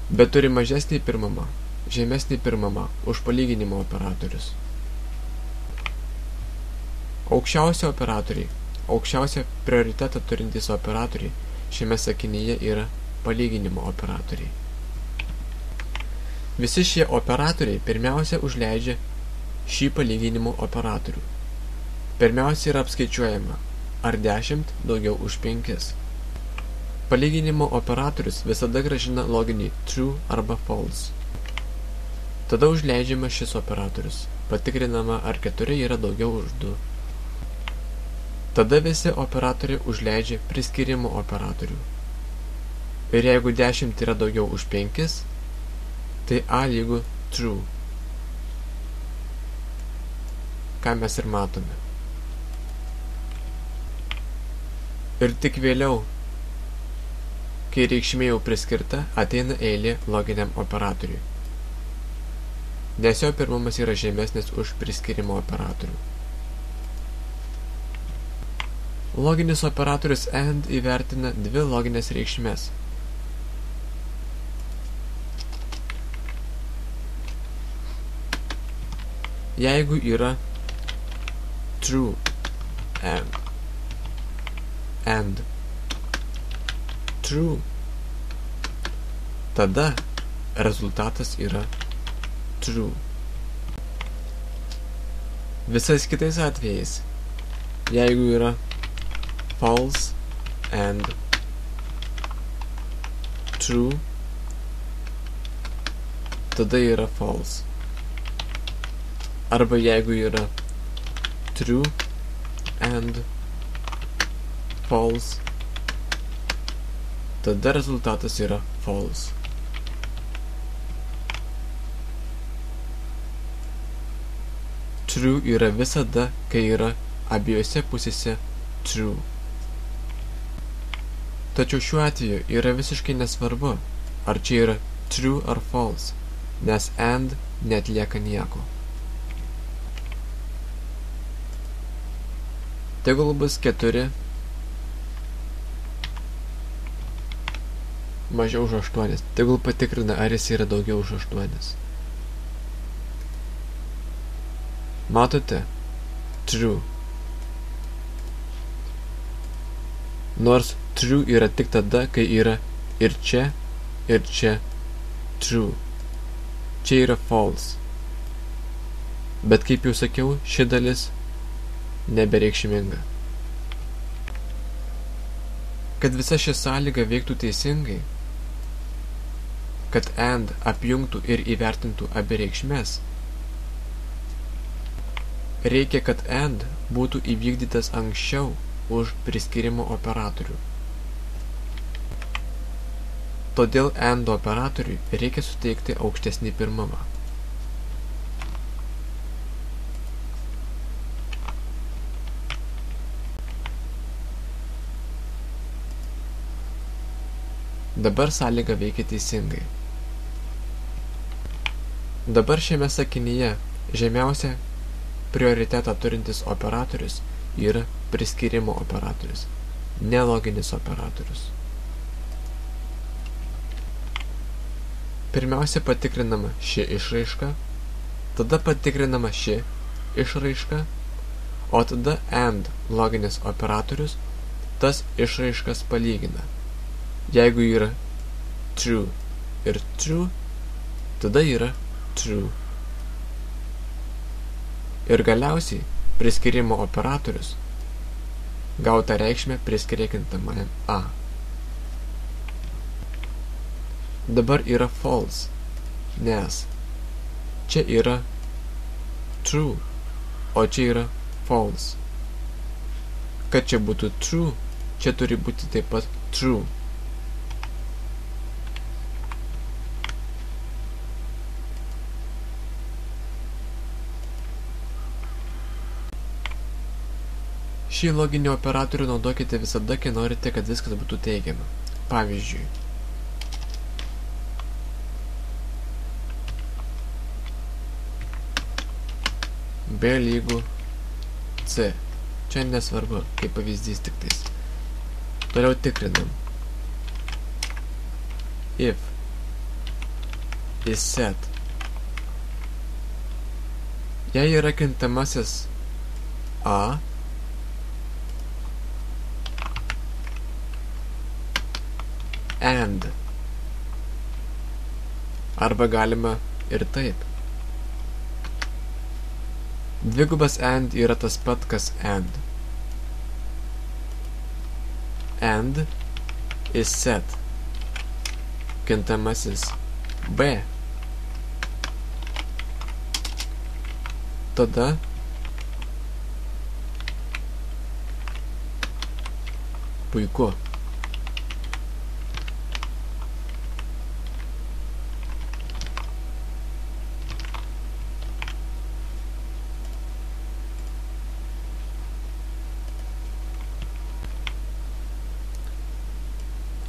bet turi mažesnį pirmumą, žemesnį pirmumą už palyginimo operatorius. Aukščiausi operatoriai, aukščiausią prioritetą turintys operatoriai šiame sakinyje yra palyginimo operatoriai. Visi šie operatoriai pirmiausia užleidžia šį palyginimo operatorių. Pirmiausia yra apskaičiuojama, ar 10 daugiau už 5. Palyginimo operatorius visada grąžina loginį true arba false. Tada užleidžiama šis operatorius, patikrinama, ar 4 yra daugiau už 2. Tada visi operatoriai užleidžia priskyrimo operatorių. Ir jeigu 10 yra daugiau už 5, tai A lygu true. Ką mes ir matome. Ir tik vėliau, kai reikšmė jau priskirta, ateina eilė loginiam operatoriui, nes jo pirmumas yra žemesnis už priskyrimo operatorių. Loginis operatorius AND įvertina dvi loginės reikšmės. Jeigu yra true and true, tada rezultatas yra true. Visais kitais atvejais, jeigu yra false and true, tada yra false. Arba jeigu yra true and false, tada rezultatas yra false. True yra visada, kai yra abiejose pusėse true. Tačiau šiuo atveju yra visiškai nesvarbu, ar čia yra true ar false, nes AND neatlieka nieko. Tegul bus 4 mažiau už 8. Tegul patikrina, ar jis yra daugiau už 8. Matote? True. Nors true yra tik tada, kai yra ir čia true. Čia yra false. Bet kaip jau sakiau, ši dalis nebereikšminga. Kad visa ši sąlyga veiktų teisingai, kad AND apjungtų ir įvertintų abi reikšmes, reikia, kad AND būtų įvykdytas anksčiau už priskyrimo operatorių. Todėl AND operatoriui reikia suteikti aukštesnį pirmumą. Dabar sąlyga veikia teisingai. Dabar šiame sakinyje žemiausia prioritetą turintis operatorius yra priskyrimo operatorius, neloginis operatorius. Pirmiausia patikrinama ši išraiška, tada patikrinama ši išraiška, o tada AND loginis operatorius tas išraiškas palygina. Jeigu yra true ir true, tada yra true. Ir galiausiai priskyrimo operatorius gauta reikšmę priskiria kintamajam A. Dabar yra false, nes čia yra true, o čia yra false. Kad čia būtų true, čia turi būti taip pat true. Šį loginį operatorių naudokite visada, kai norite, kad viskas būtų teigiama. Pavyzdžiui, B lygu C. Čia nesvarbu, kaip pavyzdys tik tais. Toliau tikrinam. If is set. Jei yra kintamasis a, and. Arba galima ir taip. Dvigubas and yra tas pat, kas and. And is set. Kintamasis b. Tada puiku.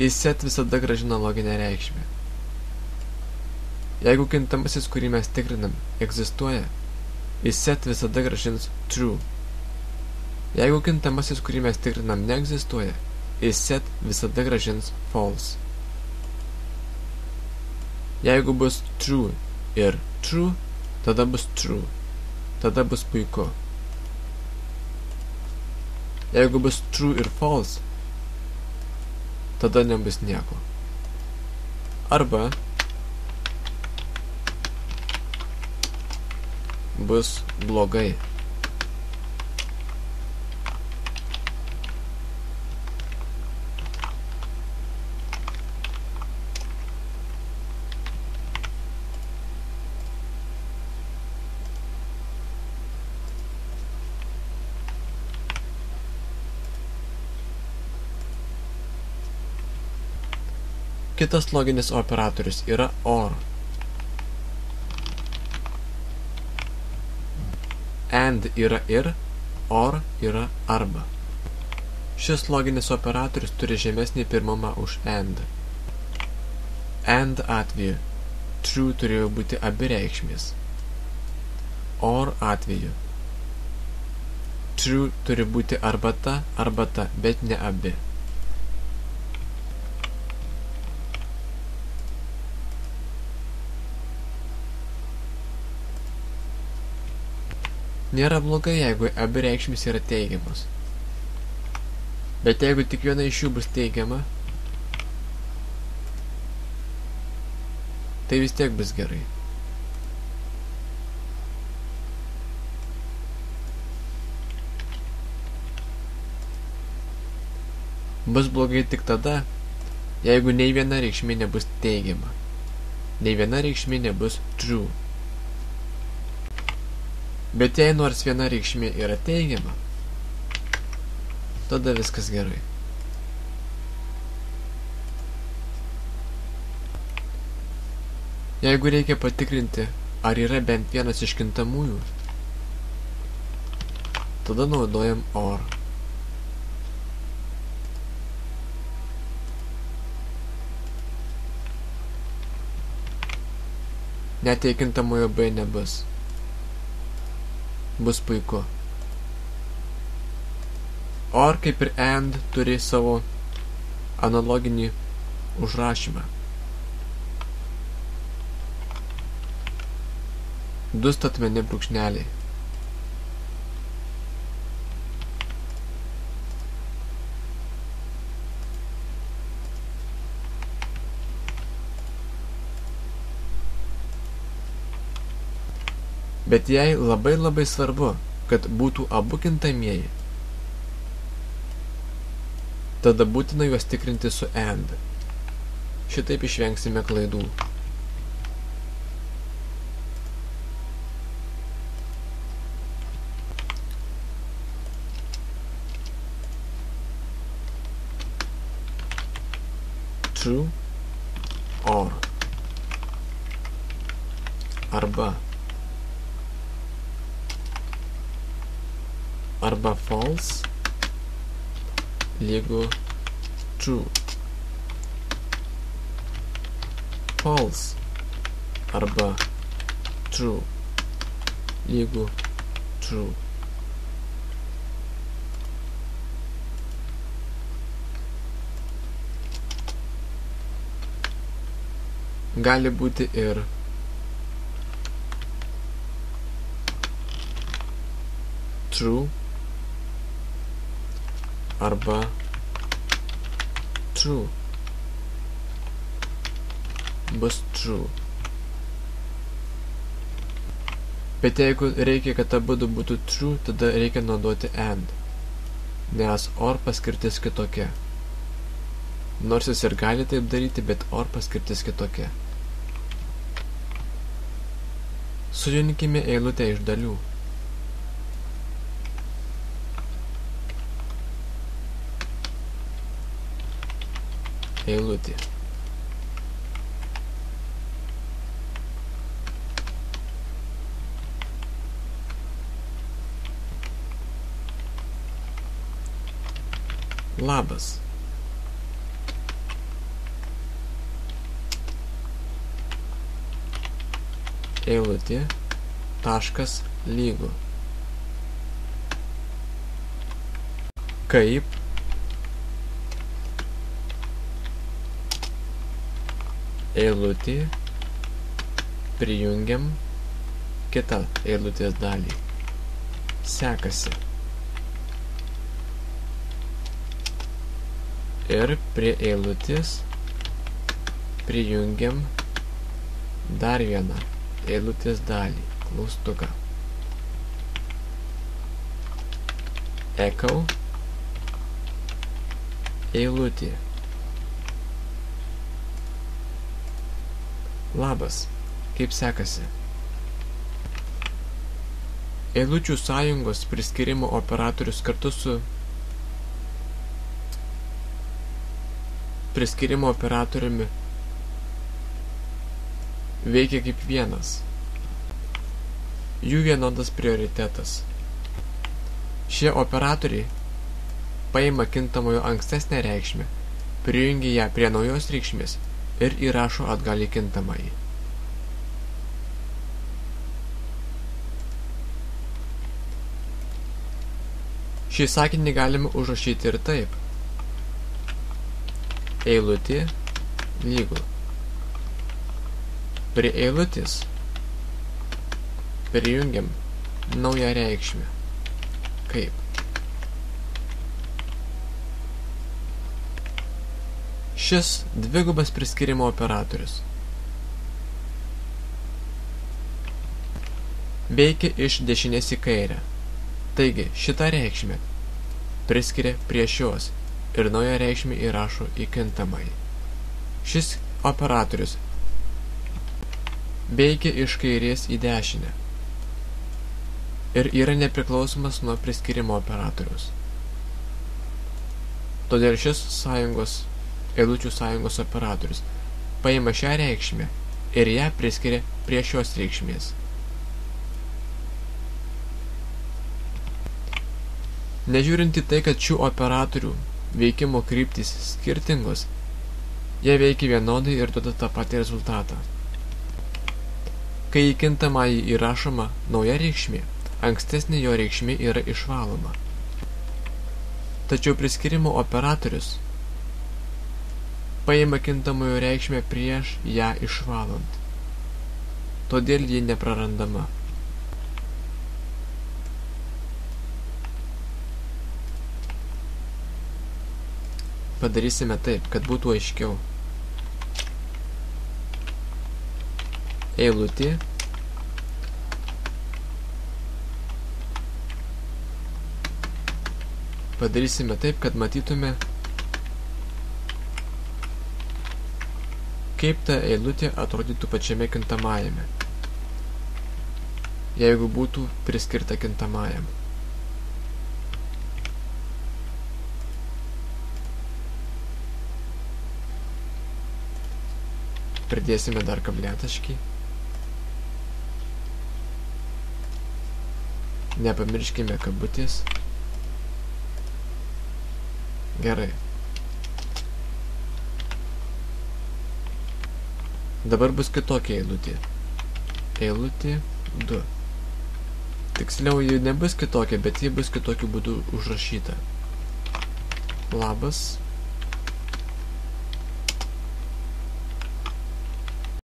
Is set visada grąžina loginę reikšmę. Jeigu kintamasis, kurį mes tikrinam, egzistuoja, is set visada grąžins true. Jeigu kintamasis, kurį mes tikrinam, neegzistuoja, is set visada grąžins false. Jeigu bus true ir true, tada bus true. Tada bus puiku. Jeigu bus true ir false, tada nebus nieko. Arba bus blogai. Kitas loginis operatorius yra or. And yra ir, or yra arba. Šis loginis operatorius turi žemesnį pirmumą už and. And atveju true turėjo būti abi reikšmės. Or atveju true turi būti arba ta, bet ne abi. Nėra blogai, jeigu abi reikšmės yra teigiamos. Bet jeigu tik viena iš jų bus teigiama, tai vis tiek bus gerai. Bus blogai tik tada, jeigu nei viena reikšmė nebus teigiama. Nei viena reikšmė nebus true. Bet jei nors viena reikšmė yra teigiama, tada viskas gerai. Jeigu reikia patikrinti, ar yra bent vienas iš kintamųjų, tada naudojam or. Net jei kintamojo b nebus, bus puiku. Or kaip ir and turi savo analoginį užrašymą. Du statmeni brūkšneliai. Bet jei labai svarbu, kad būtų abu kintamieji, tada būtina juos tikrinti su and. Šitaip išvengsime klaidų. True or arba false lygu true. False arba true lygu true. Gali būti ir true arba true. Bus true. Bet jeigu reikia, kad abudu būtų true, tada reikia naudoti and, nes or paskirtis kitokia. Nors jis ir gali taip daryti, bet or paskirtis kitokia. Sujunkime eilutę iš dalių. Eilutė. Labas. Eilutė, taškas, lygu. Kaip. Eilutė, prijungiam kitą eilutės dalį. Sekasi. Ir prie eilutės prijungiam dar vieną eilutės dalį, klaustuką. Echo, eilutė. Labas, kaip sekasi? Eilučių sąjungos priskirimo operatorius kartu su priskirimo operatoriumi veikia kaip vienas. Jų vienodas prioritetas. Šie operatoriai paima kintamojo ankstesnę reikšmę, prijungia ją prie naujos reikšmės ir įrašo atgal į kintamąjį. Šį sakinį galime užrašyti ir taip. Eilutė, lygu. Prie eilutės prijungiam naują reikšmę. Kaip? Šis dvigubas priskirimo operatorius veikia iš dešinės į kairę. Taigi, šitą reikšmę priskiria prie šios ir naują reikšmę įrašo į kintamąjį. Šis operatorius veikia iš kairės į dešinę ir yra nepriklausomas nuo priskirimo operatoriaus. Todėl šis eilučių sąjungos operatorius paima šią reikšmę ir ją priskiria prie šios reikšmės. Nežiūrint į tai, kad šių operatorių veikimo kryptys skirtingos, jie veikia vienodai ir duoda tą patį rezultatą. Kai į kintamąjį įrašoma nauja reikšmė, ankstesnė jo reikšmė yra išvaloma. Tačiau priskirimo operatorius paima kintamojo reikšmę prieš ją išvalant. Todėl ji neprarandama. Padarysime taip, kad būtų aiškiau. Eilutė, padarysime taip, kad matytume, kaip ta eilutė atrodytų pačiame kintamajame, jeigu būtų priskirta kintamajam. Pridėsime dar kabliataškį. Nepamirškime kabutės. Gerai. Dabar bus kitokia eilutė. Eilutė 2. Tiksliau, ji nebus kitokia, bet ji bus kitokiu būdu užrašyta. Labas.